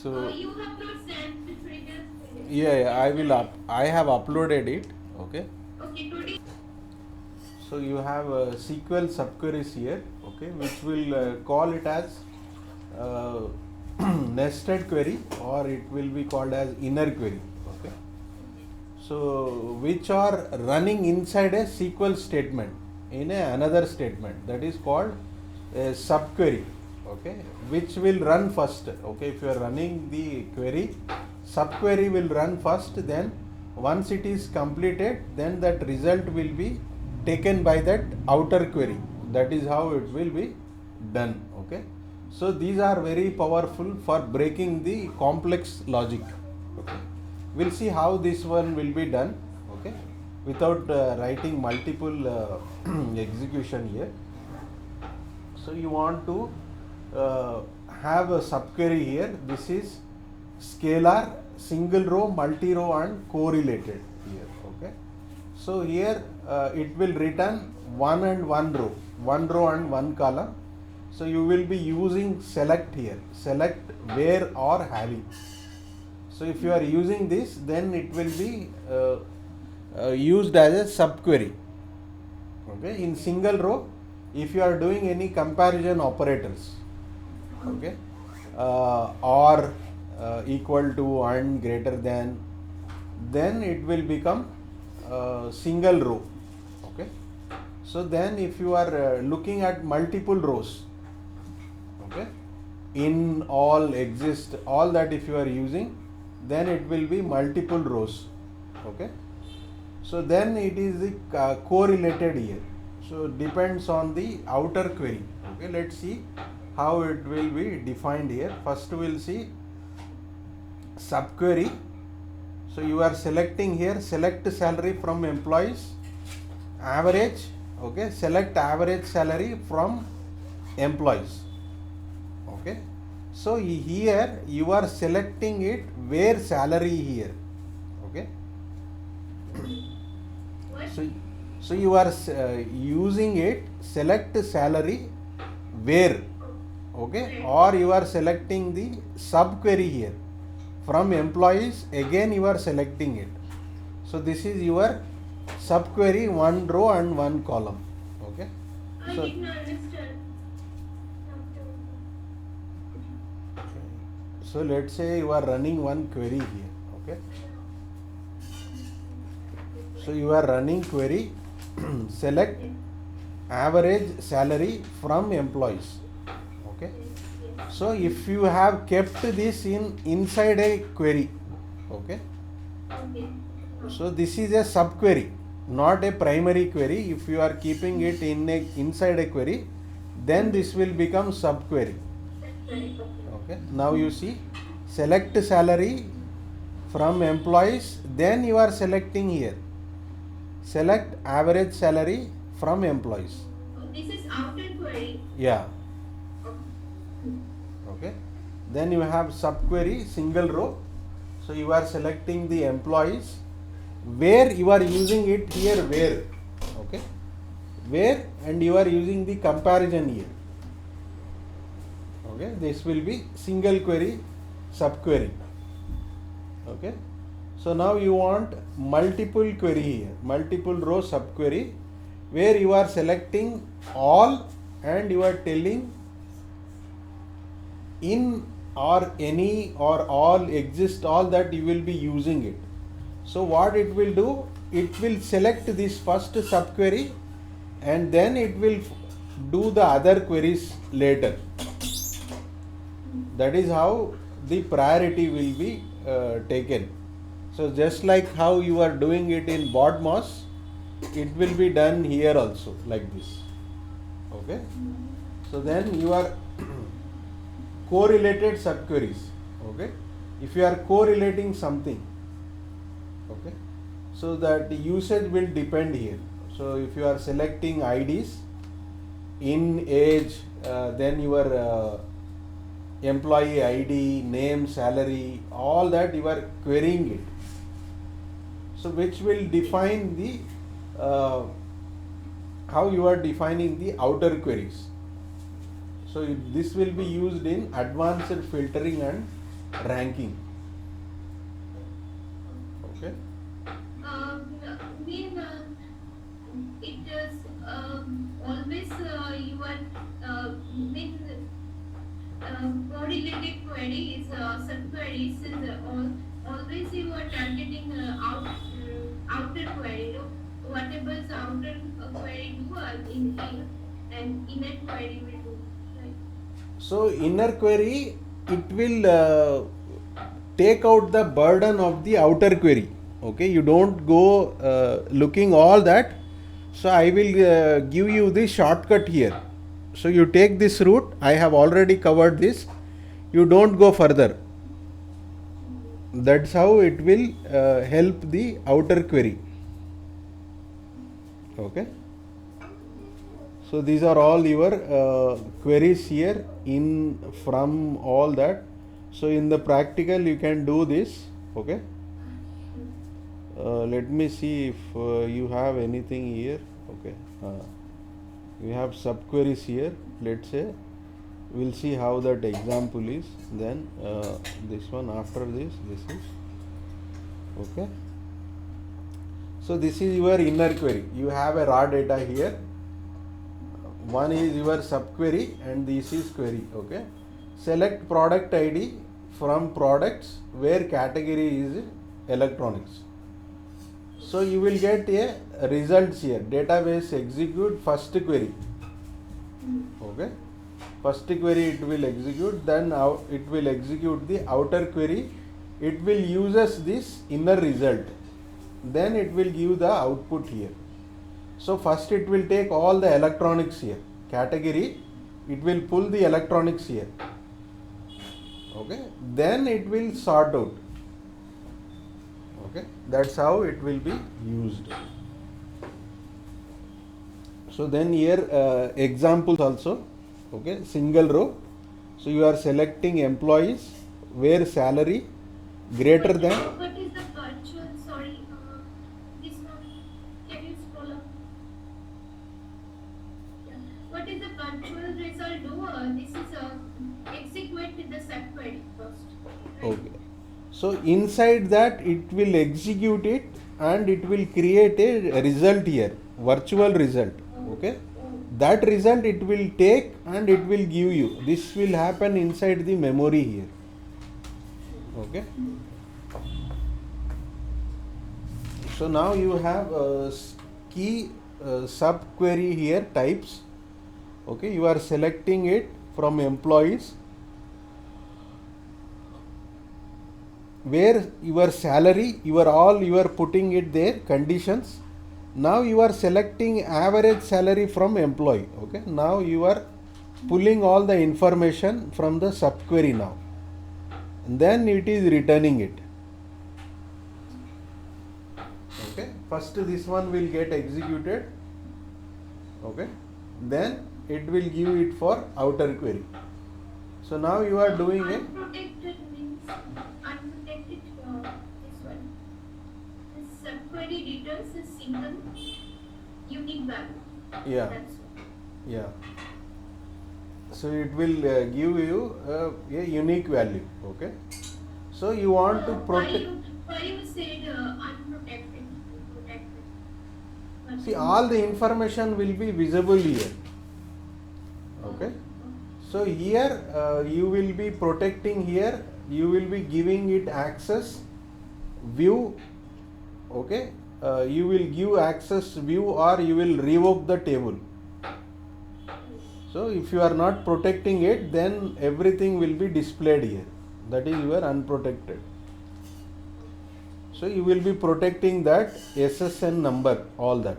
So You have not sent the previous yeah, I will yesterday. I have uploaded it. Okay. Okay, today. So you have SQL subqueries here, okay, which will call it as uh, nested query, or it will be called as inner query. Okay. So which are running inside a SQL statement in another statement, that is called a subquery. Okay, which will run first. Okay, if you are running the query, subquery will run first. Then once it is completed, then that result will be taken by that outer query. That is how it will be done. Okay, so these are very powerful for breaking the complex logic. Okay, we'll see how this one will be done. Okay, without writing multiple execution here. So you want to have a subquery here. This is scalar, single row, multi row, and correlated here. Okay, so here it will return one row and one column. So you will be using select here, select where or having. So if you are using this, then it will be used as a subquery. Okay, in single row, if you are doing any comparison operators, okay, or equal to and greater than, then it will become single row. Okay, so then if you are looking at multiple rows, okay, in all exist all that if you are using, then it will be multiple rows. Okay, so then it is the correlated here. So depends on the outer query. Okay, let's see how it will be defined here. First we'll see subquery. So you are selecting here, select salary from employees, average. Okay, select average salary from employees. Okay, so here you are selecting it where salary here. Okay, What? so so you are using it, select salary where. Okay, or you are selecting the subquery here from employees, again you are selecting it. So this is your subquery, one row and one column. Okay, I so did not understand. so let's say you are running one query here. Okay, so you are running query select average salary from employees. Okay, so if you have kept this in inside a query, okay, Okay. so this is a subquery, not a primary query. If you are keeping it inside a query, then this will become subquery. Correct. Okay, now you see select salary from employees, then you are selecting here select average salary from employees. Oh, this is outer query. Yeah. Okay. Okay, then you have subquery single row. So you are selecting the employees where you are using it here where. Okay, where, and you are using the comparison here. Okay, this will be single query subquery. Okay, so now you want multiple query here, multiple row subquery, where you are selecting all and you are telling in or any or all exist all that you will be using it. So what it will do, it will select this first subquery and then it will do the other queries later. That is how the priority will be taken. So just like how you are doing it in BODMOS, it will be done here also like this. Okay, so then you are correlated subqueries. Okay, if you are correlating something, okay, so that usage will depend here. So if you are selecting IDs in age, then your employee ID, name, salary, all that you are querying it. So which will define the how you are defining the outer queries. So this will be used in advanced filtering and ranking. Okay. Mean it is always you are mean correlated query is subqueries is always you are targeting outer query. No? Whatever is outer query do in and inner query will do. Right. So inner query, it will take out the burden of the outer query. Okay, you don't go looking all that. So I will give you the shortcut here. So you take this route. I have already covered this. You don't go further. That's how it will help the outer query. Okay. So these are all your queries here in from all that. So in the practical you can do this. Okay. Let me see if you have anything here. Okay. We have subqueries here. Let's say we'll see how that example is. Then this one after this is okay. So this is your inner query. You have a raw data here. One is your subquery and this is query. Okay. Select product ID from products where category is electronics. So you will get a results here. Database execute first query. Okay. First query it will execute. Then it will execute the outer query. It will uses this inner result. Then it will give the output here. So first it will take all the electronics here. Category, it will pull the electronics here. Okay. Then it will sort out. Okay. That's how it will be used. So then here examples also. Okay. Single row. So you are selecting employees where salary greater than. What is the virtual? Sorry, this one. Can you scroll up? Yeah. What is the virtual result do? This is execute the subquery first. Right? Okay. So inside that it will execute it and it will create a result here, virtual result. Okay. That result it will take and it will give you. This will happen inside the memory here. Okay. So now you have key subquery here types. Okay. You are selecting it from employees where your salary, you are putting it there, conditions. Now you are selecting average salary from employee. Okay. Now you are pulling all the information from the subquery now. And then it is returning it. Okay. First this one will get executed. Okay. Then it will give it for outer query. So now you are doing it. Unprotected means unprotected. This one. The subquery returns a single unique value. Yeah. That's all. Yeah. So it will give you a unique value. Okay. So you want to protect. Why you said unprotected? Protected. See, all the information will be visible here. Okay. So here you will be protecting here. You will be giving it access, view. Okay. You will give access view or you will revoke the table. So if you are not protecting it, then everything will be displayed here. That is your unprotected. So you will be protecting that SSN number, all that.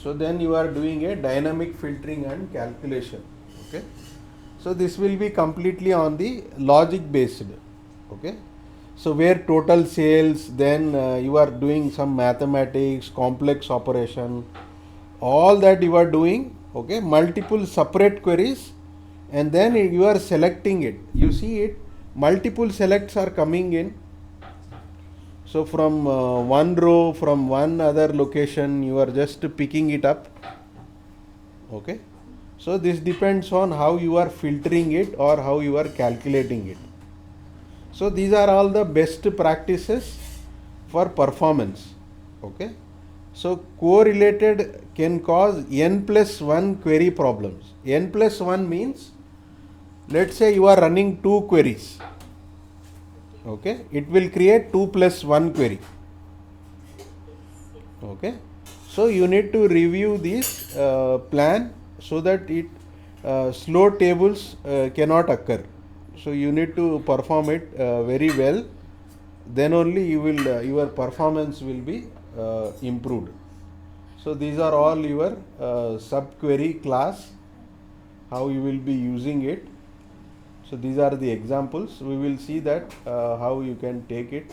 So then you are doing a dynamic filtering and calculation. Okay. So this will be completely on the logic based. Okay. So where total sales, then you are doing some mathematics, complex operation, all that you are doing. Okay. Multiple separate queries, and then you are selecting it. You see it, multiple selects are coming in. So from one row, from one other location, you are just picking it up. Okay. So this depends on how you are filtering it or how you are calculating it. So these are all the best practices for performance. Okay. So correlated can cause n plus 1 query problems. N plus 1 means, let's say you are running two queries. Okay. It will create 2 plus 1 query. Okay. So you need to review this plan so that it slow tables cannot occur. So you need to perform it very well. Then only you will your performance will be improved. So these are all your subquery class, how you will be using it. So these are the examples. We will see that how you can take it.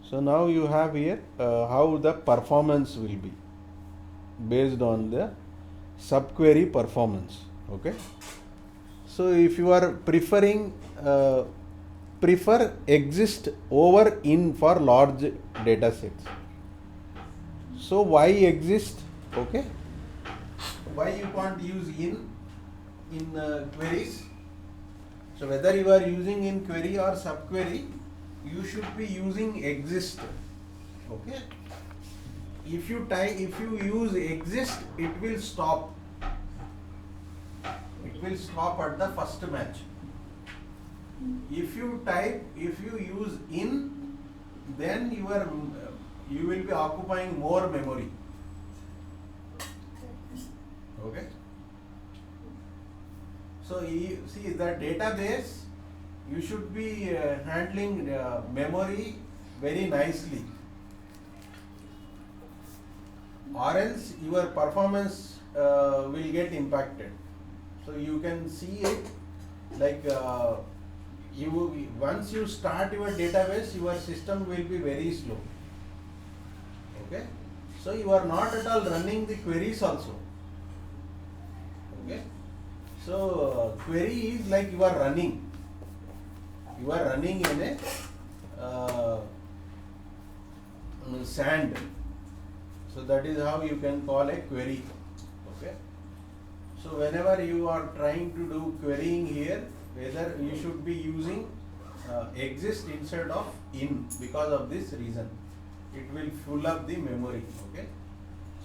So now you have here how the performance will be based on the subquery performance. Okay. So if you are prefer exist over in for large data sets. So why exist? Okay. Why you can't use in queries? So whether you are using in query or subquery, you should be using exist. Okay. If you use exist, it will stop. It will stop at the first match. If you use in, then you will be occupying more memory. Okay. So you see the database, you should be handling memory very nicely, or else your performance will get impacted. So you can see it like once you start your database, your system will be very slow. Okay. So you are not at all running the queries also. Okay. So query is like you are running. You are running in a sand. So that is how you can call a query. Okay. So whenever you are trying to do querying here, whether you should be using exist instead of in, because of this reason. It will fill up the memory. Okay.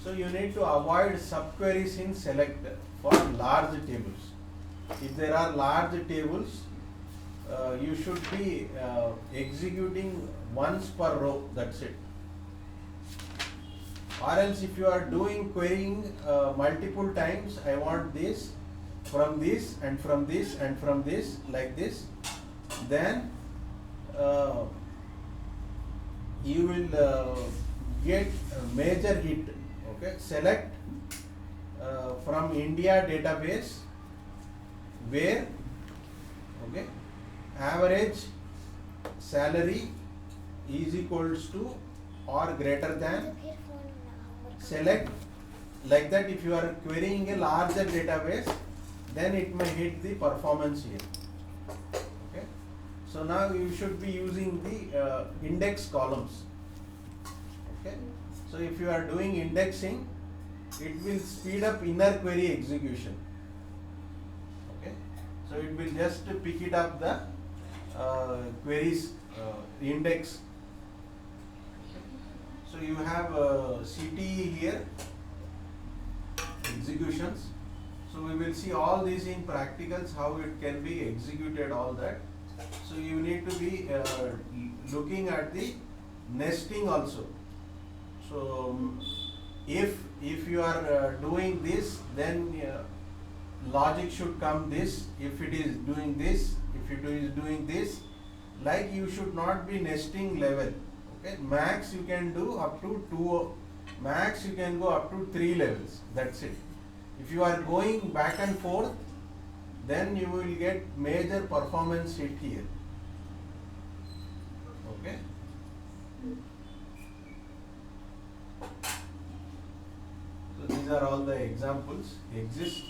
So you need to avoid subqueries in select for large tables. If there are large tables, you should be executing once per row, that's it. Or else if you are doing querying multiple times, I want this from this and from this and from this, like this, then you will get a major hit. Okay. Select from India database where, okay, average salary is equals to or greater than, select like that. If you are querying a larger database, then it may hit the performance here. Okay. So now you should be using the index columns. Okay. So if you are doing indexing, it will speed up inner query execution. Okay. So it will just pick it up the queries index. So you have CTE here, executions. So we will see all these in practicals, how it can be executed, all that. So you need to be looking at the nesting also. So if you are doing this, then logic should come this. If it is doing this, if it is doing this, like you should not be nesting level. Okay. Max you can do up to 2, max you can go up to 3 levels. That's it. If you are going back and forth, then you will get major performance hit here. Okay. So these are all the examples. Exist.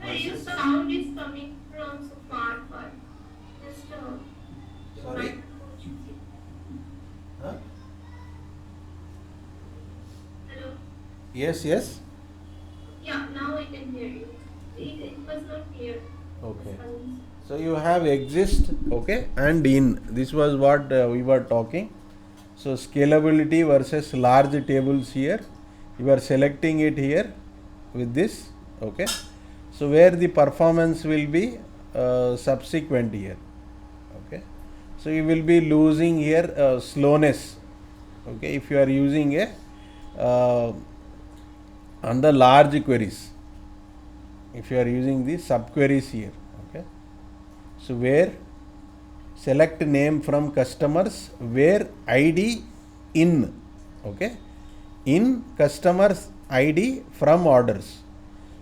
Your sound is coming from so far. Just Sorry. Yes, yes. Yeah, now I can hear you. It was not clear. The Okay. sounds. So you have exist, okay, and in. This was what we were talking. So scalability versus large tables here. You are selecting it here with this, okay. So where the performance will be subsequent here, okay. So you will be losing here slowness, okay, if you are using a uh, on the large queries. If you are using the subqueries here, okay. So where select name from customers where id in, okay, in customers id from orders.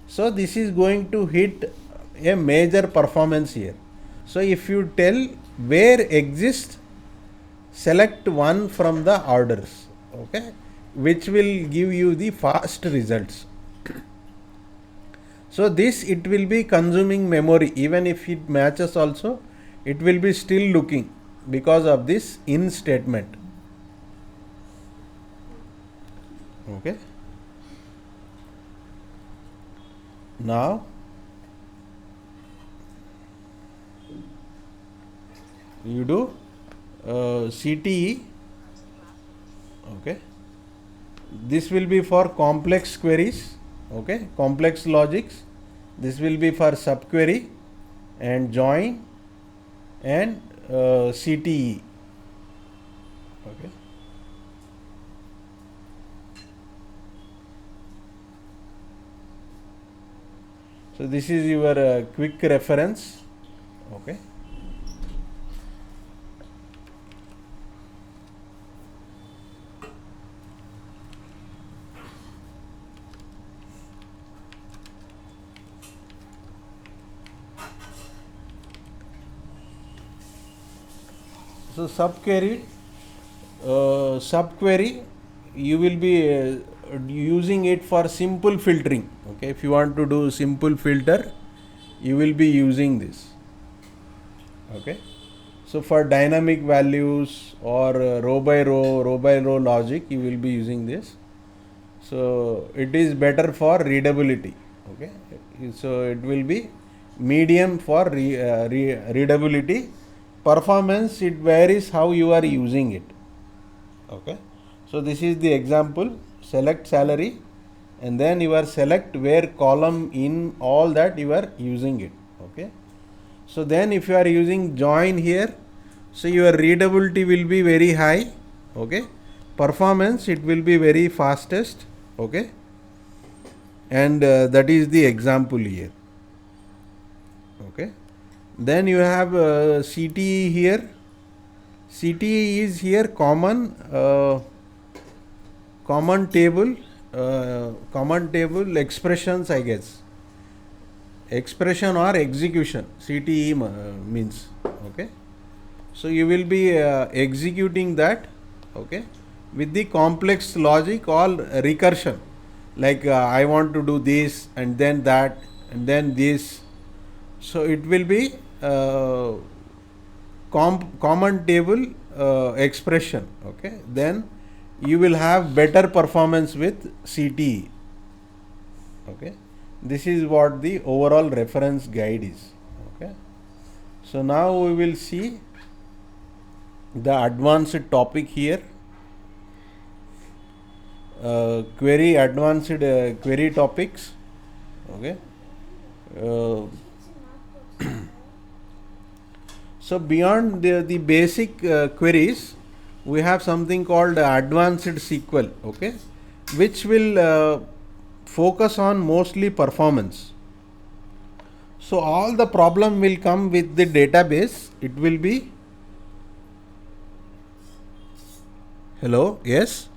So this is going to hit a major performance here. So if you tell where exist, select one from the orders, okay, which will give you the fast results. So this, it will be consuming memory, even if it matches also, it will be still looking because of this in statement, okay. Now you do CTE, okay. This will be for complex queries, okay, complex logics. This will be for subquery and join and CTE, okay. So this is your quick reference, okay. So subquery, you will be using it for simple filtering, okay. If you want to do simple filter, you will be using this, okay. So for dynamic values or row by row logic, you will be using this. So it is better for readability, okay. So it will be medium for readability. Performance, it varies how you are using it, okay. So this is the example. Select salary and then you are select where column in all that you are using it, okay. So then if you are using join here, so your readability will be very high, okay. Performance, it will be very fastest, okay. And that is the example here, okay. Then you have CTE here. CTE is here common table expressions, I guess. Expression or execution, CTE means, okay. So you will be executing that, okay, with the complex logic or recursion, like I want to do this and then that and then this. So it will be common table expression, okay. Then you will have better performance with CTE, okay. This is what the overall reference guide is, okay. So now we will see the advanced topic here, query advanced query topics, okay. uh, so beyond the basic queries, we have something called advanced SQL, okay, which will focus on mostly performance. So all the problem will come with the database. It will be, hello, yes,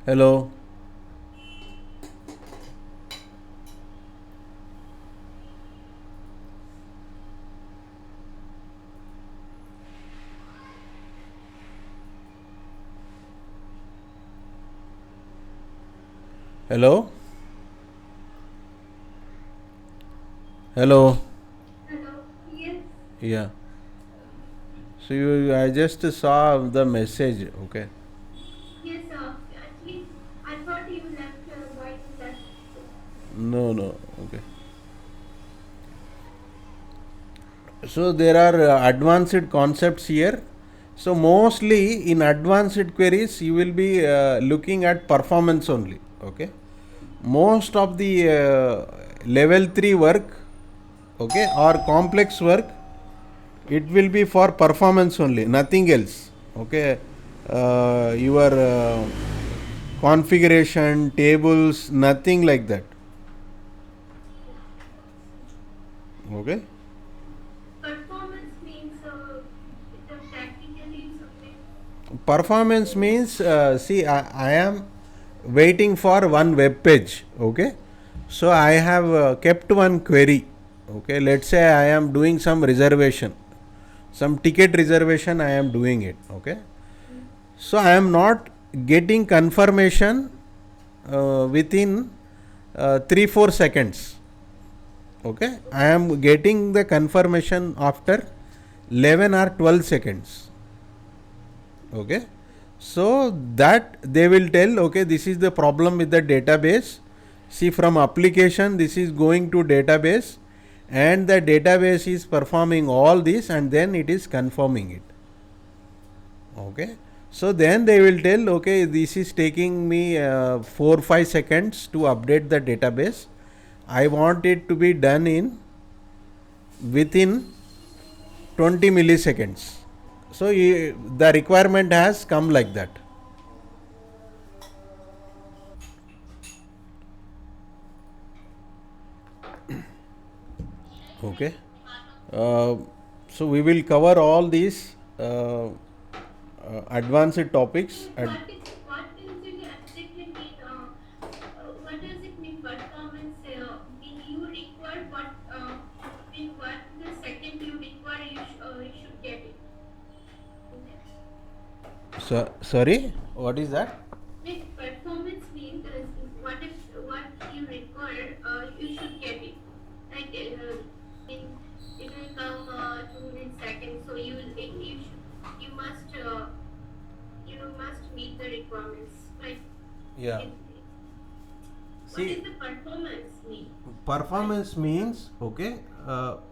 hello, hello, hello, Hello. Yes. yeah. So I just saw the message. Okay. Yes, actually, I thought you left. Why you left? No, no. Okay. So there are advanced concepts here. So mostly in advanced queries you will be looking at performance only. Okay. Most of the level 3 work, okay, or complex work, it will be for performance only, nothing else. Okay. Your configuration, tables, nothing like that. Okay. Performance means the technically something. Performance means, see, I am waiting for one web page. Okay. So I have kept one query. Okay. Let's say I am doing some reservation, some ticket reservation, I am doing it. Okay. So I am not getting confirmation within 3-4 seconds. Okay. I am getting the confirmation after 11 or 12 seconds. Okay. So that they will tell, okay, this is the problem with the database. See, from application this is going to database, and the database is performing all this and then it is confirming it. Okay. So then they will tell, okay, this is taking me 4-5 seconds to update the database. I want it to be done in within 20 milliseconds. So the requirement has come like that. Okay. Uh, so we will cover all these advanced topics. What does it exactly mean? What does it mean performance? Mean you require what? In what the second you require, you should get it. So, sorry, what is that? Mean performance means what you require, you should get it. Like in it will come in seconds. So you must meet the requirements. Right? Yeah. It, what See, is the performance mean? performance means, okay,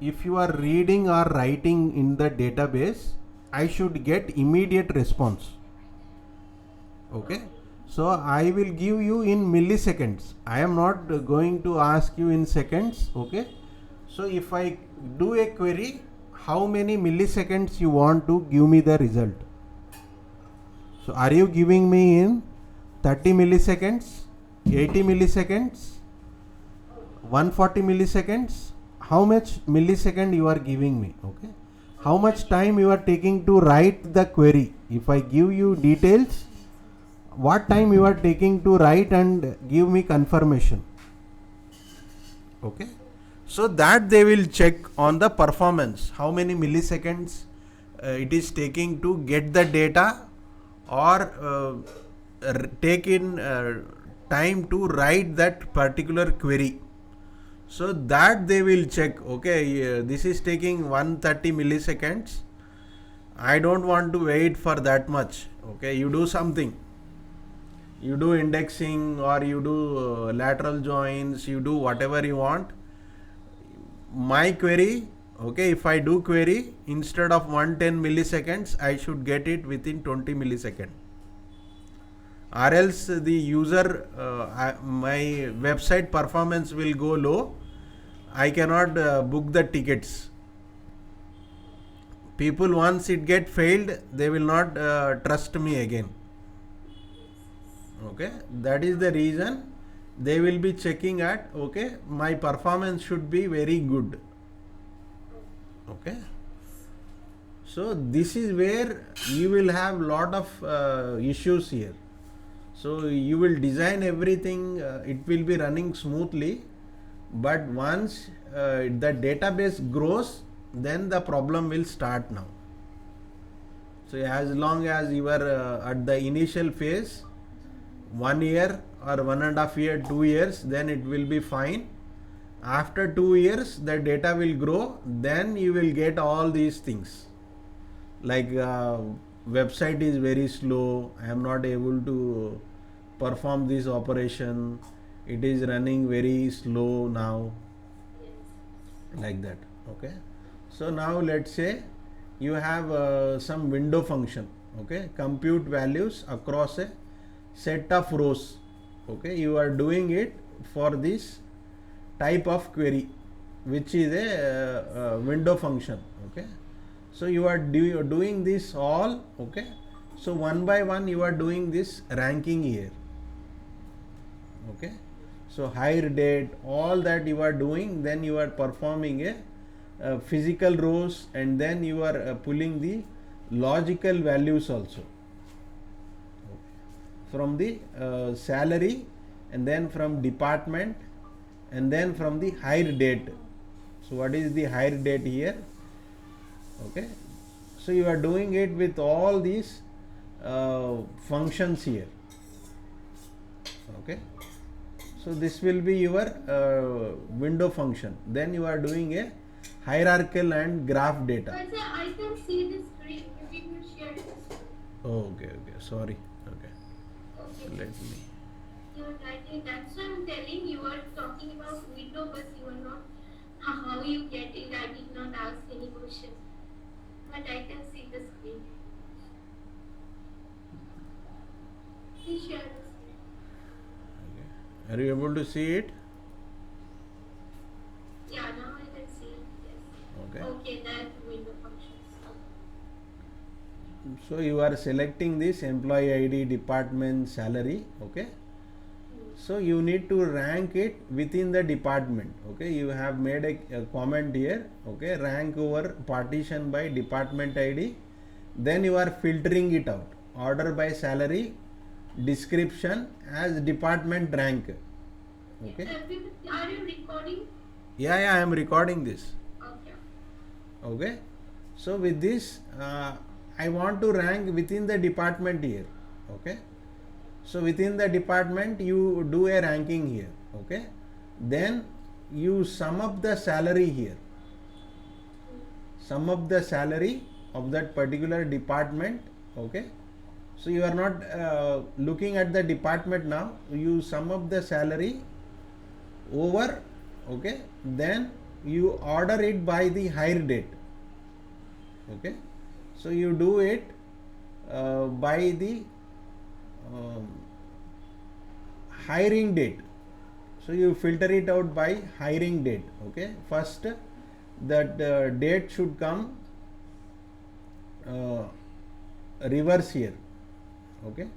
if you are reading or writing in the database, I should get immediate response. Okay. So I will give you in milliseconds. I am not going to ask you in seconds. Okay. So if I do a query, how many milliseconds you want to give me the result? So are you giving me in 30 milliseconds, 80 milliseconds, 140 milliseconds? How much millisecond you are giving me? Okay. How much time you are taking to write the query? If I give you details, what time you are taking to write and give me confirmation? Okay. So that they will check on the performance, how many milliseconds it is taking to get the data, or take in time to write that particular query. So that they will check, okay, this is taking 130 milliseconds. I don't want to wait for that much. Okay, you do something. You do indexing, or you do lateral joins, you do whatever you want. My query, okay, if I do query, instead of 110 milliseconds, I should get it within 20 milliseconds. Or else the user, my website performance will go low. I cannot book the tickets. People, once it get failed, they will not trust me again. Okay, that is the reason they will be checking at, okay, my performance should be very good. Okay. So this is where you will have lot of issues here. So you will design everything, it will be running smoothly, but once the database grows, then the problem will start now. So as long as you are at the initial phase, 1 year or 1.5 year, 2 years, then it will be fine. After 2 years, the data will grow, then you will get all these things. like website is very slow, I am not able to perform this operation, it is running very slow now, Yes. like that. Okay, so now let's say you have some window function. Okay, compute values across a set of rows. Okay, you are doing it for this type of query, which is a window function. Okay, so you are doing this all. Okay, so one by one you are doing this ranking here. Okay, so hire date, all that you are doing, then you are performing a physical rows, and then you are pulling the logical values also from the salary, and then from department, and then from the hire date. So what is the hire date here? Okay, so you are doing it with all these functions here. Okay, so this will be your window function. Then you are doing a hierarchical and graph data. But sir, I can see the screen. You did not share the screen. Okay, sorry. Okay, Okay. let me. You're writing. That's why I'm telling you are talking about window, but you are not. How you get it? I did not ask any question, but I can see the screen. Please share the screen. Okay. Are you able to see it? Yeah, now I can see it. Yes. Okay. Okay, that window functions. So you are selecting this employee ID, department, salary. Okay. So you need to rank it within the department. Okay, you have made a comment here. Okay, rank over partition by department ID. Then you are filtering it out. Order by salary, description as department rank. Okay. Are you recording? Yeah, I am recording this. Okay. Okay, so with this I want to rank within the department here. Okay, so within the department you do a ranking here. Okay, then you sum up the salary here, sum up the salary of that particular department. Okay, so you are not looking at the department now, you sum up the salary over. Okay, then you order it by the hire date. Okay, so you do it by the hiring date. So you filter it out by hiring date. Okay, first that date should come reverse here. Okay,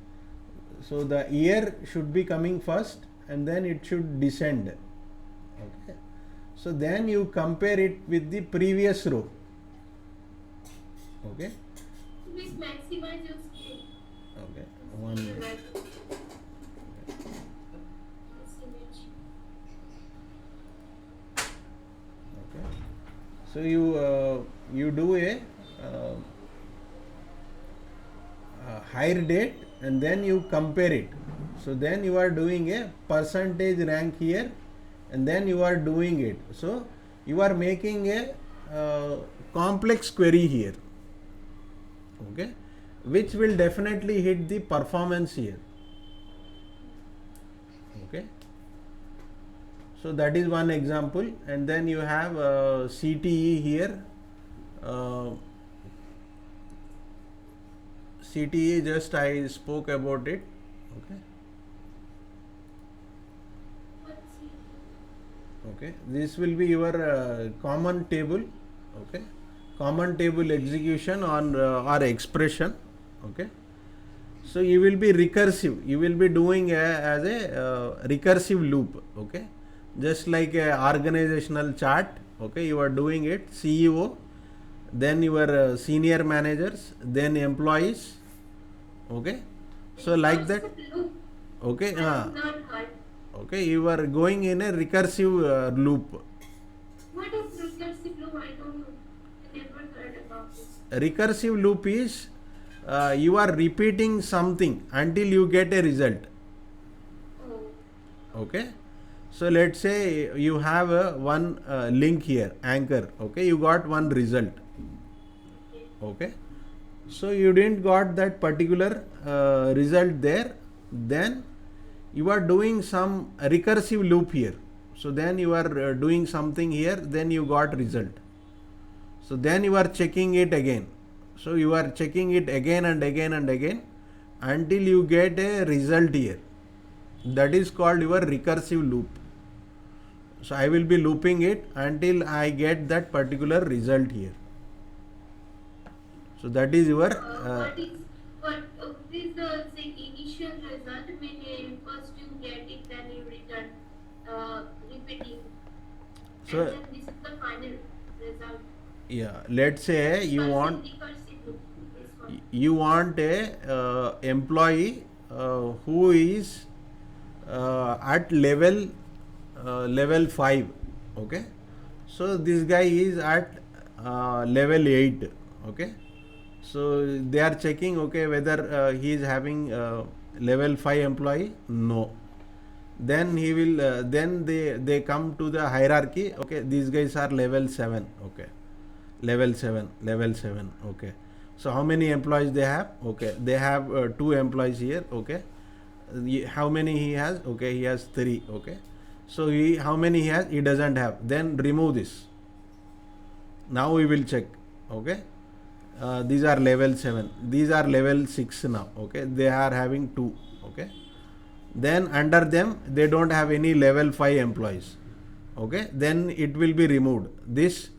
so the year should be coming first, and then it should descend. Okay, so then you compare it with the previous row. Okay, Please maximize your screen. okay, one minute. This image. Okay, so you do a hire date, and then you compare it. So then you are doing a percentage rank here, and then you are doing it. So you are making a complex query here. Okay, which will definitely hit the performance here. Okay, so that is one example, and then you have CTE here. CTE, just I spoke about it. Okay, Let's see. okay, this will be your common table. Okay, common table execution on or expression. Okay, so you will be recursive, you will be doing as a recursive loop. Okay, just like a organizational chart. Okay, you are doing it CEO, then your senior managers, then employees. Okay, so like that. Loop. Okay, I have not heard. okay, you are going in a recursive loop. What is recursive loop? I don't know. I never heard about this. Recursive loop is you are repeating something until you get a result. Oh. Okay, so let's say you have one link here, anchor. Okay, you got one result. Okay. Okay, So you didn't got that particular result there, then you are doing some recursive loop here. So then you are doing something here, then you got result. So then you are checking it again. So you are checking it again and again and again until you get a result here. That is called your recursive loop. So I will be looping it until I get that particular result here. So that is your what is the say, initial result when first you get it, then you return repeating, so and then this is the final result. yeah, let's say you want Recursive loop is called. you want a employee who is at level 5, okay. So this guy is at level 8, okay. So they are checking, okay, whether he is having level 5 employee. No, then he will then they come to the hierarchy, okay. These guys are level 7, okay. Level 7, okay. So how many employees they have? Okay, they have 2 employees here, okay. How many he has? Okay, he has 3, okay. So he, how many he has? He doesn't have. Then remove this. Now we will check, okay. These are level 7, these are level 6 now, okay. They are having 2, okay. Then under them they don't have any level 5 employees, okay. Then it will be removed, this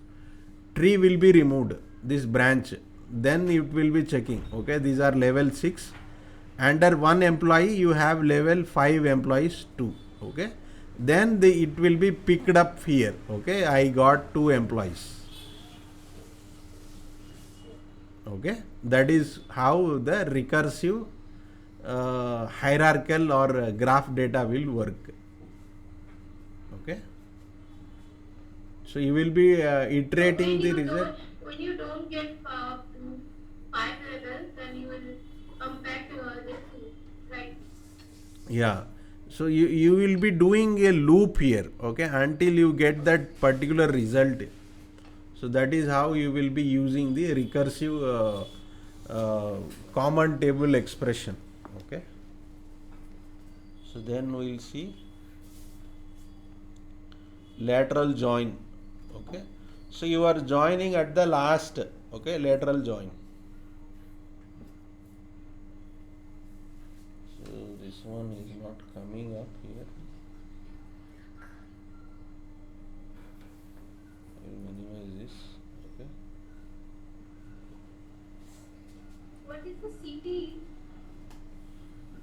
tree will be removed, this branch. Then it will be checking, okay. These are level 6, under one employee you have level 5 employees too, okay. Then it will be picked up here, okay. I got 2 employees, okay. That is how the recursive hierarchical or graph data will work, okay. So you will be iterating the result. When you don't get 5 levels, then you will come back to the 2, right? Yeah, so you will be doing a loop here, okay, until you get that particular result. So that is how you will be using the recursive common table expression, okay. So then we will see lateral join, okay. So you are joining at the last, okay, lateral join. So this one is not coming up here. I will minimize this, okay. What is the CT?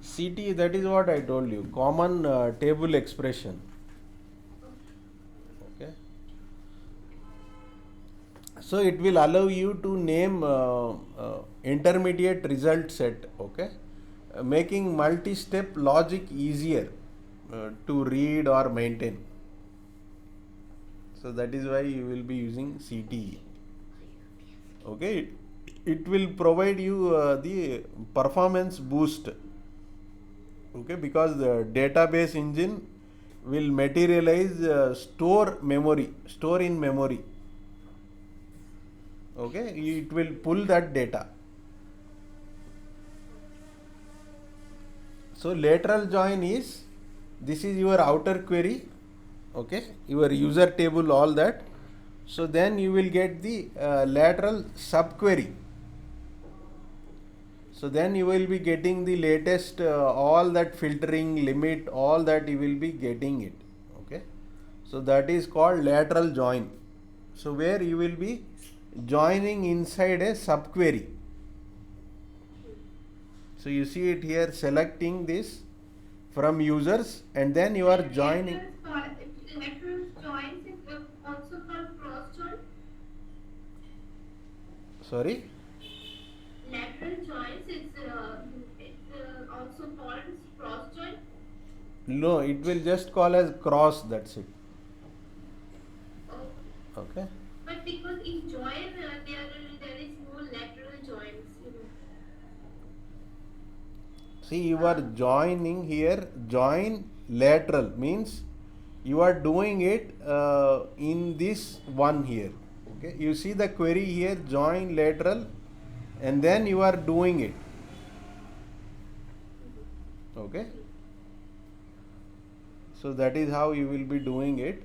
CT, that is what I told you, common table expression, okay. So it will allow you to name intermediate result set, okay, making multi-step logic easier to read or maintain. So that is why you will be using CTE, okay. It will provide you the performance boost, okay, because the database engine will materialize store in memory, okay. It will pull that data. So lateral join is, this is your outer query, okay, your user table, all that. So then you will get the lateral subquery. So then you will be getting the latest all that filtering limit, all that you will be getting it, okay. So that is called lateral join. So where you will be joining inside a subquery. So you see it here, selecting this from users, and then you are joining. Lateral joins is also called cross join. Sorry? Lateral joins is also called cross join. No, it will just call as cross, that's it. Okay. But because in join there is no lateral joins, you know. See, you are joining here, join lateral means you are doing it in this one here, okay. You see the query here, join lateral and then you are doing it. Okay, so that is how you will be doing it.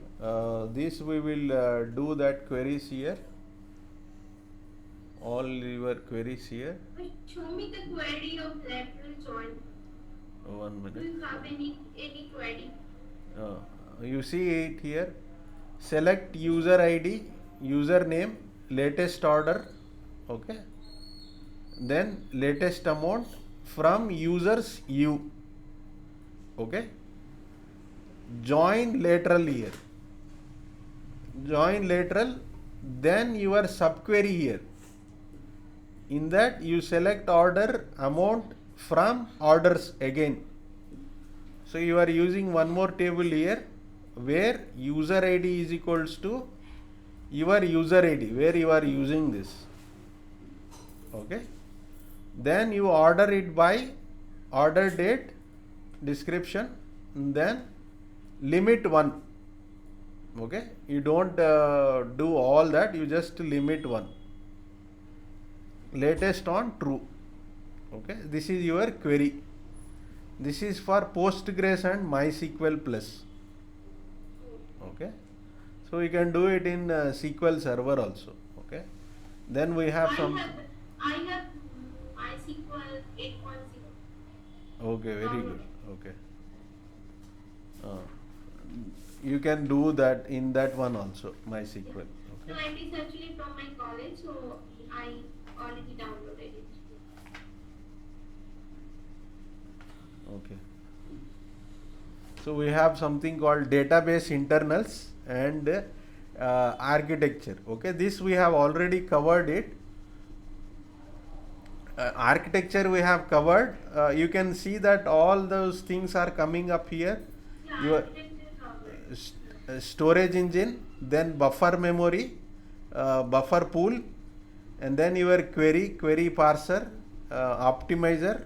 This we will do that queries here, all your queries here. But show me the query of lateral join. 1 Do minute. you have any query? uh, you see it here. Select user ID, username, latest order, okay, then latest amount from users u, okay. Join lateral here, join lateral, then your subquery here. In that you select order amount from orders again. So you are using one more table here where user ID is equals to your user ID, where you are using this, okay. Then you order it by order date, description, then limit 1, okay. You don't do all that, you just limit 1, latest on true, okay. This is your query. This is for Postgres and MySQL plus, okay. So we can do it in SQL Server also, okay. Then we have some. I have MySQL 8.0. Okay, very good. Okay. You can do that in that one also, MySQL. No, Okay. it is actually from my college, so I already downloaded it. Okay. So we have something called database internals and architecture. Okay, this we have already covered it. Architecture we have covered. You can see that all those things are coming up here. Yeah, Your architecture covered. storage engine, then buffer memory, buffer pool, and then your query parser, optimizer,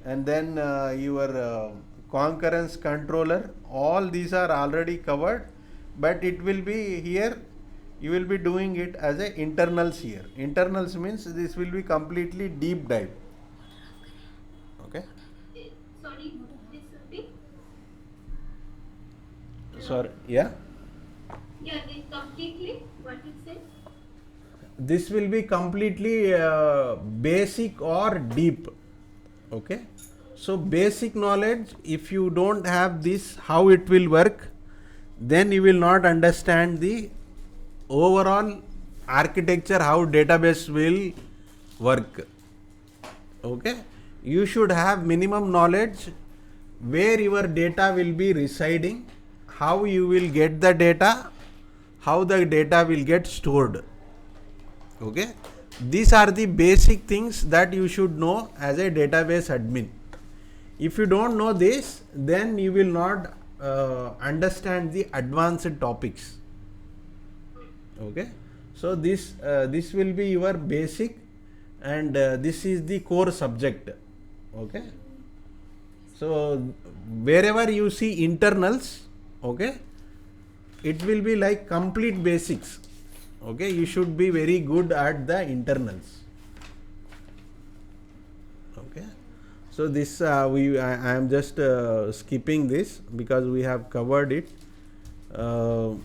and then your concurrence controller. All these are already covered, but it will be here. You will be doing it as a internals here. Internals means this will be completely deep dive. Okay. Sorry, this will be? Sorry. Yeah. Yeah, this completely, what you said? This will be completely basic or deep. Okay. So basic knowledge, if you don't have this, how it will work, then you will not understand the overall architecture, how database will work. Okay. You should have minimum knowledge where your data will be residing, how you will get the data, how the data will get stored. Okay. These are the basic things that you should know as a database admin. If you don't know this, then you will not understand the advanced topics. Okay. So this will be your basic, and this is the core subject. Okay. So wherever you see internals, okay, it will be like complete basics. Okay, you should be very good at the internals. Okay, so this I am just skipping this because we have covered it. So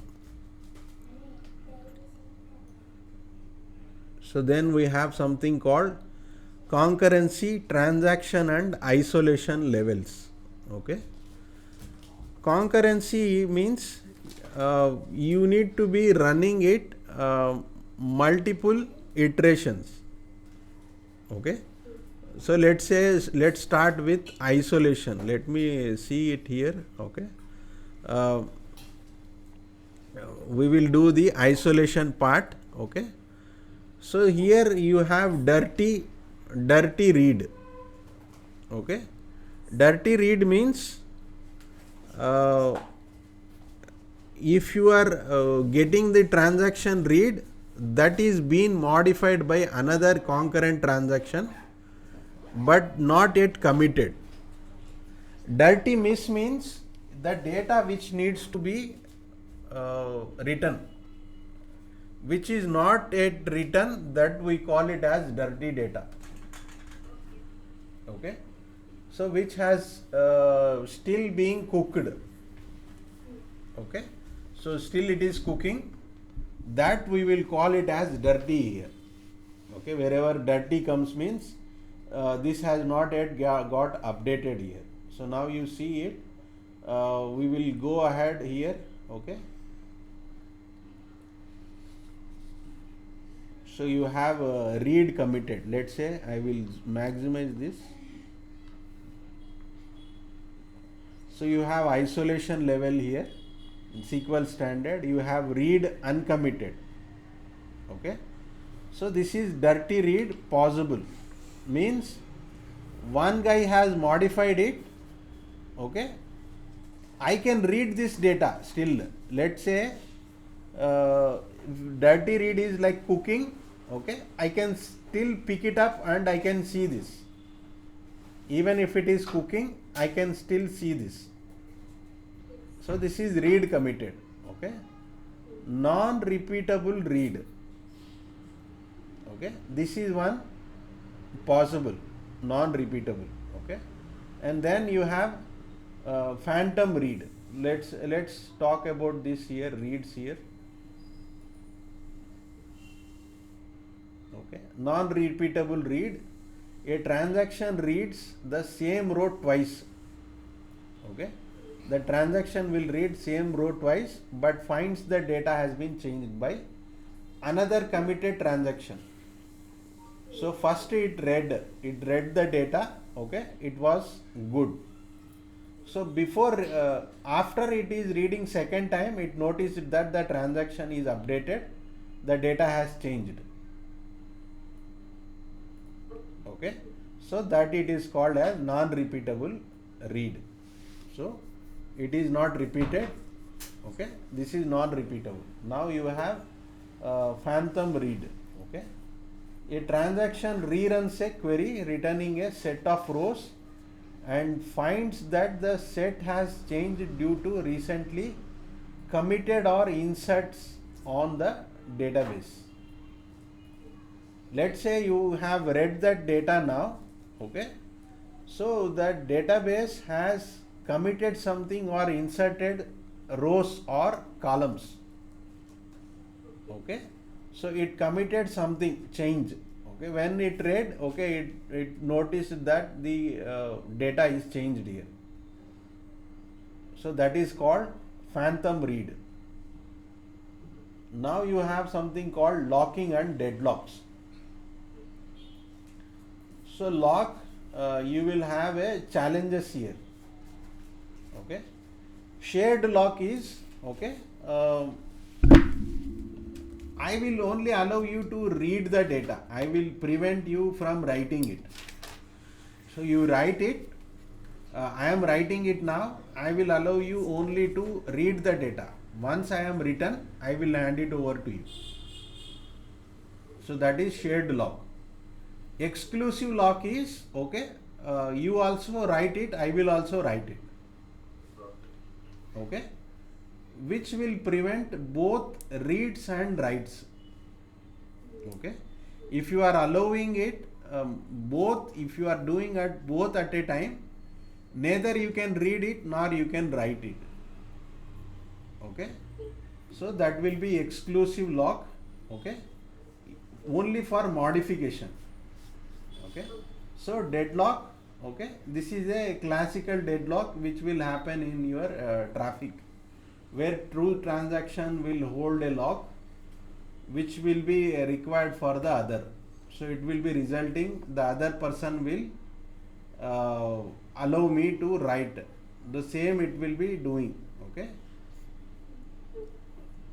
then we have something called concurrency, transaction and isolation levels. Okay, concurrency means you need to be running it multiple iterations. Okay, so let's start with isolation. Let me see it here. Okay, we will do the isolation part. Okay, so here you have dirty read. Okay, dirty read means if you are getting the transaction read that is being modified by another concurrent transaction but not yet committed. Dirty miss means the data which needs to be written. which is not yet written, that we call it as dirty data. Okay, so which has still being cooked. Okay, so still it is cooking, that we will call it as dirty here. Okay, wherever dirty comes means this has not yet got updated here. So now you see it, we will go ahead here. Okay, so you have read committed. Let's say I will maximize this. So you have isolation level here in SQL standard, you have read uncommitted. Okay, so this is dirty read possible, means one guy has modified it. Okay, I can read this data still. Let's say dirty read is like cooking. Okay, I can still pick it up and I can see this. Even if it is cooking, I can still see this. So this is read committed. Okay, non-repeatable read. Okay, this is one possible, non-repeatable. Okay, and then you have phantom read. Let's talk about this here. Reads here. Okay, non-repeatable read. A transaction reads the same row twice. Okay, the transaction will read same row twice, but finds the data has been changed by another committed transaction. So first it read the data. Okay, it was good. So before after it is reading second time, it noticed that the transaction is updated, the data has changed. Okay, so that it is called as non-repeatable read. So it is not repeated. Okay, this is non-repeatable. Now you have phantom read. Okay, a transaction reruns a query returning a set of rows and finds that the set has changed due to recently committed or inserts on the database. Let's say you have read that data now. Okay, so that database has committed something or inserted rows or columns. Okay, so it committed something, change. Okay, when it read, okay, it noticed that the data is changed here. So that is called phantom read. Now you have something called locking and deadlocks. So lock, you will have a challenges here. Okay, shared lock is, okay, I will only allow you to read the data. I will prevent you from writing it. So you write it. I am writing it now. I will allow you only to read the data. Once I am written, I will hand it over to you. So that is shared lock. Exclusive lock is, okay, you also write it, I will also write it. Okay, which will prevent both reads and writes. Okay, if you are allowing it both, if you are doing it both at a time, neither you can read it nor you can write it. Okay, so that will be exclusive lock. Okay, only for modification. Okay, so deadlock. Okay, this is a classical deadlock which will happen in your traffic, where true transaction will hold a lock which will be required for the other. So it will be resulting the other person will allow me to write the same, it will be doing. Okay,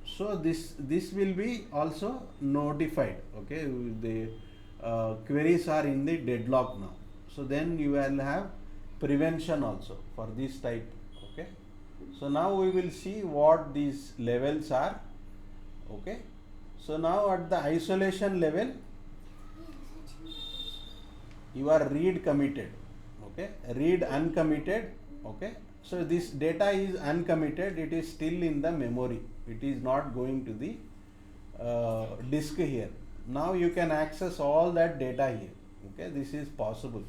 so this will be also notified. Okay, the queries are in the deadlock now. So then you will have prevention also for this type. Okay, so now we will see what these levels are. Okay, so now at the isolation level, you are read committed. Okay, read uncommitted. Okay, so this data is uncommitted, it is still in the memory, it is not going to the disk here. Now you can access all that data here. Okay, this is possible.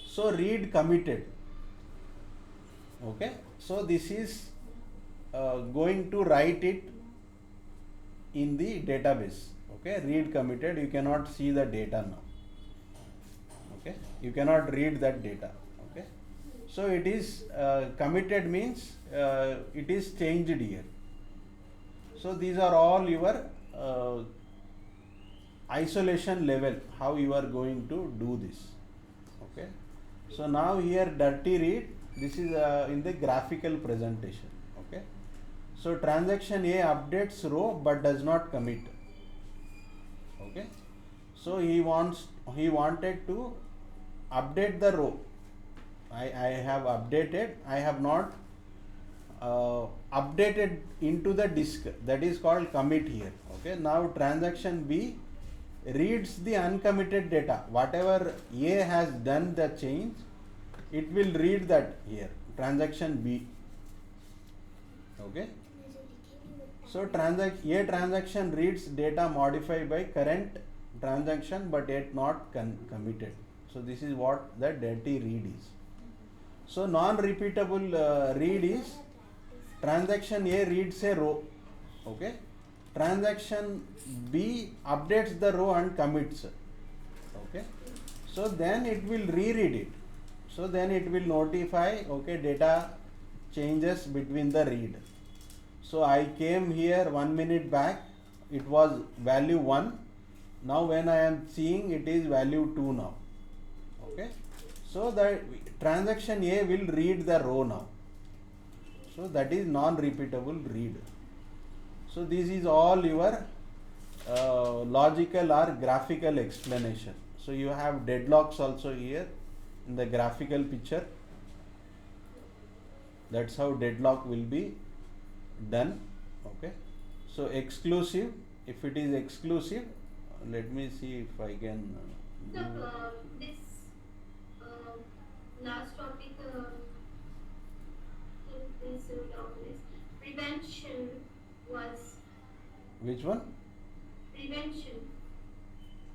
So read committed. Okay, so this is going to write it in the database. Okay, read committed, you cannot see the data now. Okay, you cannot read that data. Okay, so it is committed means it is changed here. So these are all your isolation level, how you are going to do this. Okay, so now here dirty read, this is in the graphical presentation. Okay, so transaction A updates row but does not commit. Okay, so he wanted to update the row. I have updated, I have not updated into the disk, that is called commit here. Okay, now transaction B reads the uncommitted data, whatever A has done the change, it will read that here, transaction B. Okay, so A transaction reads data modified by current transaction but yet not committed. So this is what the dirty read is. So non-repeatable read is transaction A reads a row. Okay, transaction B updates the row and commits. Okay, so then it will reread it. So then it will notify, okay, data changes between the read. So I came here 1 minute back, it was value 1. Now when I am seeing, it is value 2 now. Okay, so the transaction A will read the row now. So that is non-repeatable read. So this is all your logical or graphical explanation. So you have deadlocks also here in the graphical picture. That's how deadlock will be done. Okay, so exclusive, if it is exclusive, let me see if I can So this last topic in this prevention was which one? Prevention.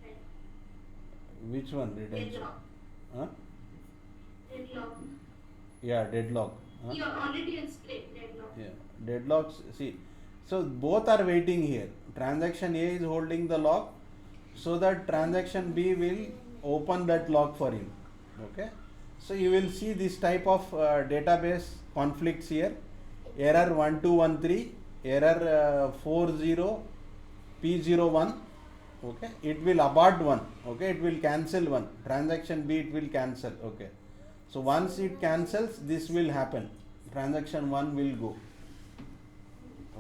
Right. Which one? Retention? Deadlock. Huh? Deadlock. Yeah, deadlock. Huh? You already explained deadlock. Yeah, deadlocks. See, so both are waiting here. Transaction A is holding the lock, so that transaction B will open that lock for you. Okay, so you will see this type of database conflicts here. Error 1213, error 40 P01. Okay, it will abort one. Okay, it will cancel one. Transaction B, it will cancel. Okay, so once it cancels, this will happen. Transaction 1 will go.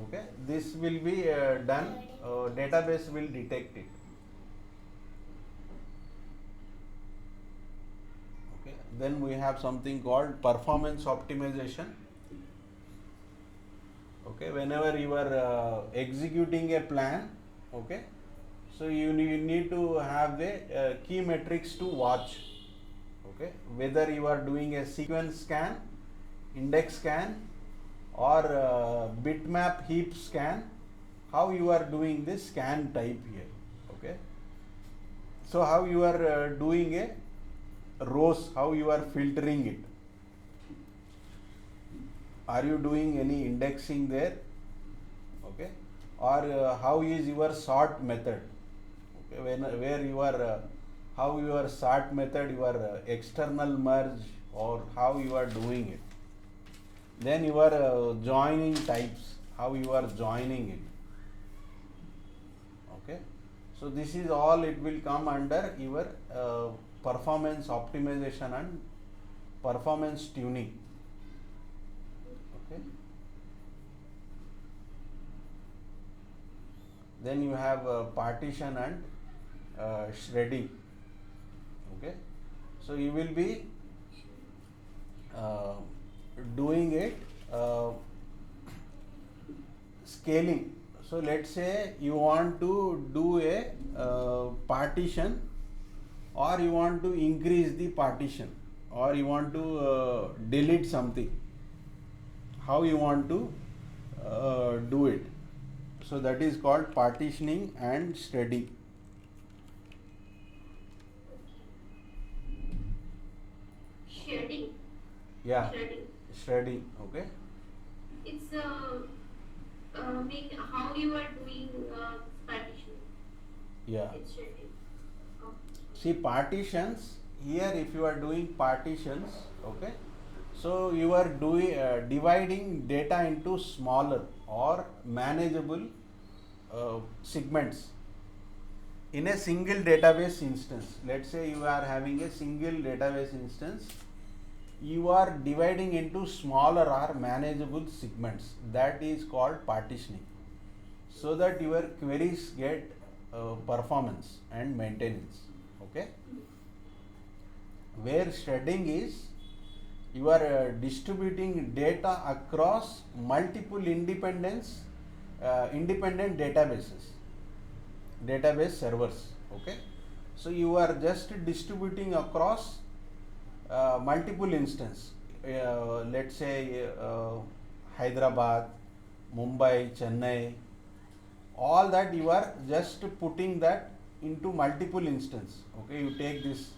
Okay, this will be done. Database will detect it. Okay, then we have something called performance optimization. Okay, whenever you are executing a plan, okay, so you need to have the key metrics to watch. Okay, whether you are doing a sequence scan, index scan, or bitmap heap scan, how you are doing this scan type here. Okay, so how you are doing a rows, how you are filtering it. Are you doing any indexing there? Okay, or how is your sort method? Okay, where you are how your sort method, your external merge, or how you are doing it. Then your joining types, how you are joining it. Okay, so this is all, it will come under your performance optimization and performance tuning. Okay, then you have partition and shredding. Okay, so you will be doing it scaling. So let's say you want to do a partition, or you want to increase the partition, or you want to delete something. How you want to do it? So that is called partitioning and shredding. Shredding. Yeah, Shredding. shredding. Okay. It's mean how you are doing partitioning. Yeah. It's shredding. Oh. See, partitions here, if you are doing partitions, okay, so you are doing dividing data into smaller or manageable segments in a single database instance. Let's say you are having a single database instance, you are dividing into smaller or manageable segments. That is called partitioning, so that your queries get performance and maintenance. Okay. Where shredding is, you are distributing data across multiple independent database servers. Okay. So you are just distributing across multiple instances. Let's say Hyderabad, Mumbai, Chennai, all that you are just putting that into multiple instances. Okay, you take this.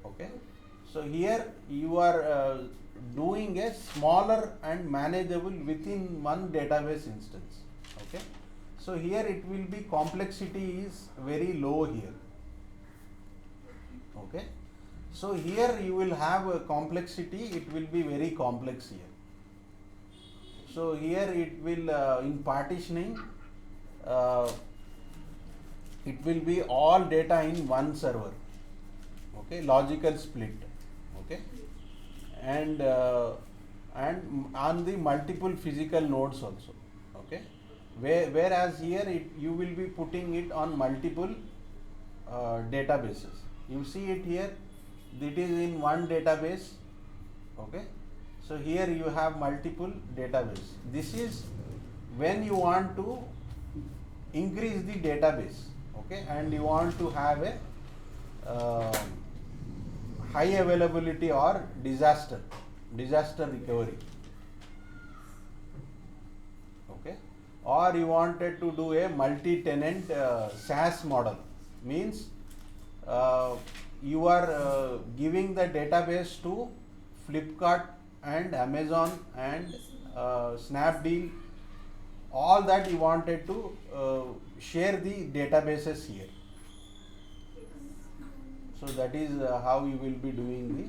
Okay, so here you are doing a smaller and manageable within one database instance. Okay, so here it will be complexity is very low here. Okay, so here you will have a complexity, it will be very complex here. So here it will in partitioning it will be all data in one server. Okay, logical split. Okay, and on the multiple physical nodes also. Okay, whereas here you will be putting it on multiple databases. You see it here, it is in one database. Okay, so here you have multiple database. This is when you want to increase the database. Okay, and you want to have a high availability or disaster recovery. Okay, or you wanted to do a multi-tenant SaaS model, means you are giving the database to Flipkart and Amazon and Snapdeal, all that you wanted to share the databases here. So that is how you will be doing the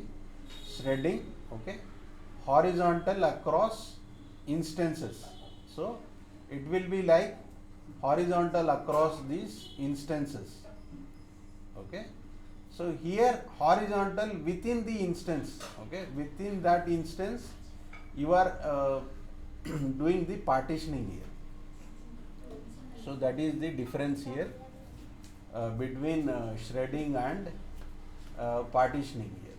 shredding. Okay, horizontal across instances. So it will be like horizontal across these instances. Okay, so here horizontal within the instance. Okay, within that instance you are doing the partitioning here. So that is the difference here between shredding and partitioning here.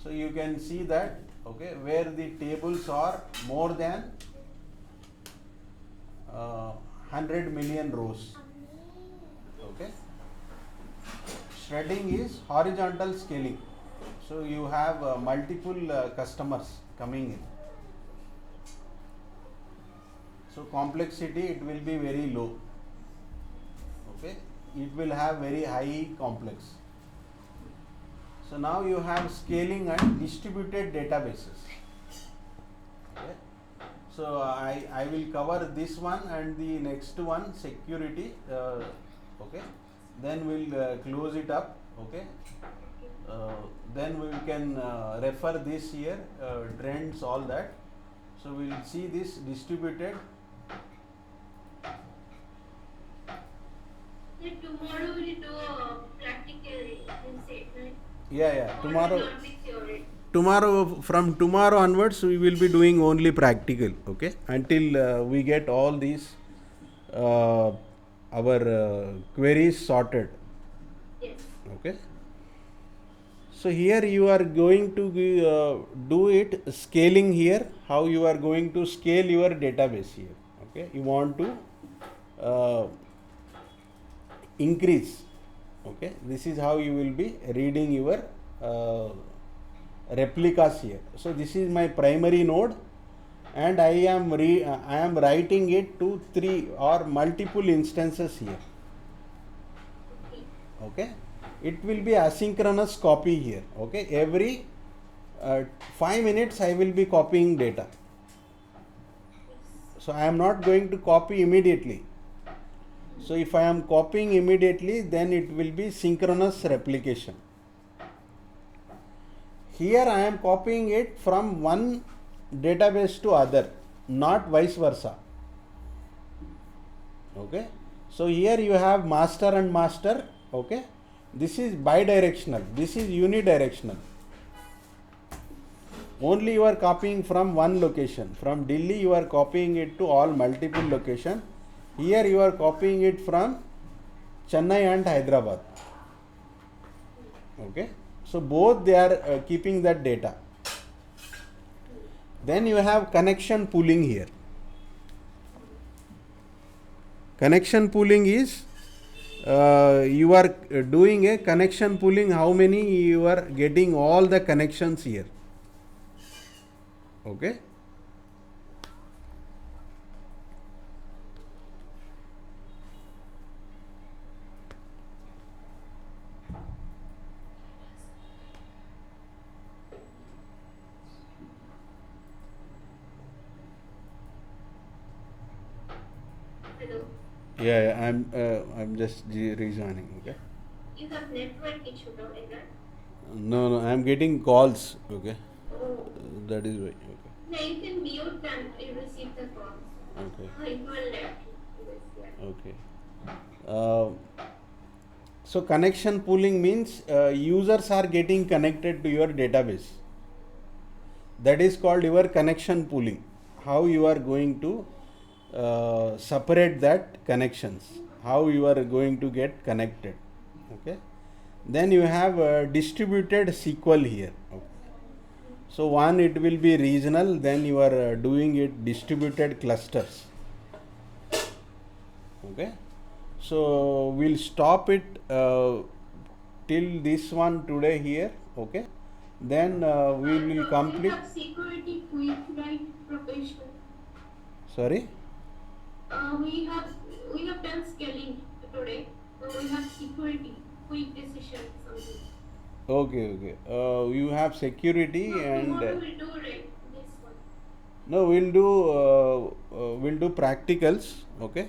So you can see that, okay, where the tables are more than 100 million rows. Okay, shredding is horizontal scaling. So you have multiple customers coming in. So complexity, it will be very low. Okay, it will have very high complex. So now you have scaling and distributed databases. Okay. So I will cover this one and the next one, security. Okay, then we'll close it up. Okay, then we can refer this here, trends, all that. So we'll see this distributed. Tomorrow we do practical insight, right? Yeah. Tomorrow not be theory. From tomorrow onwards, we will be doing only practical. Okay, until we get all these our queries sorted. Yes. Okay. So here you are going to do it scaling here. How you are going to scale your database here? Okay, you want to increase. Okay, this is how you will be reading your replicas here. So this is my primary node, and I am writing it to 3 or multiple instances here. Okay. Okay, it will be asynchronous copy here. Okay, every 5 minutes I will be copying data. Yes. So I am not going to copy immediately. So if I am copying immediately, then it will be synchronous replication. Here I am copying it from one database to other, not vice versa. Okay, so here you have master and master. Okay, this is bidirectional, this is unidirectional. Only you are copying from one location. From Delhi you are copying it to all multiple location. Here you are copying it from Chennai and Hyderabad. Okay, so both they are keeping that data. Then you have connection pooling here. Connection pooling is you are doing a connection pooling. How many you are getting all the connections here. Okay. Hello. Yeah, I'm just rejoining. Okay. You have network issue now, right? No, I'm getting calls. Okay, Oh. that is why. Okay. No, you can mute and you receive the calls. Okay. It will let you. Okay. Uh, so connection pooling means users are getting connected to your database. That is called your connection pooling. How you are going to separate that connections. How you are going to get connected. Okay. Then you have distributed SQL here. Okay. So one it will be regional. Then you are doing it distributed clusters. Okay, so we'll stop it till this one today here. Okay, then we And will we complete. have security quick right professional. Sorry. We have done scaling today. So we have security quick decision something. Okay. You have security No, and tomorrow we'll do right this one. no, we'll do practicals. Okay.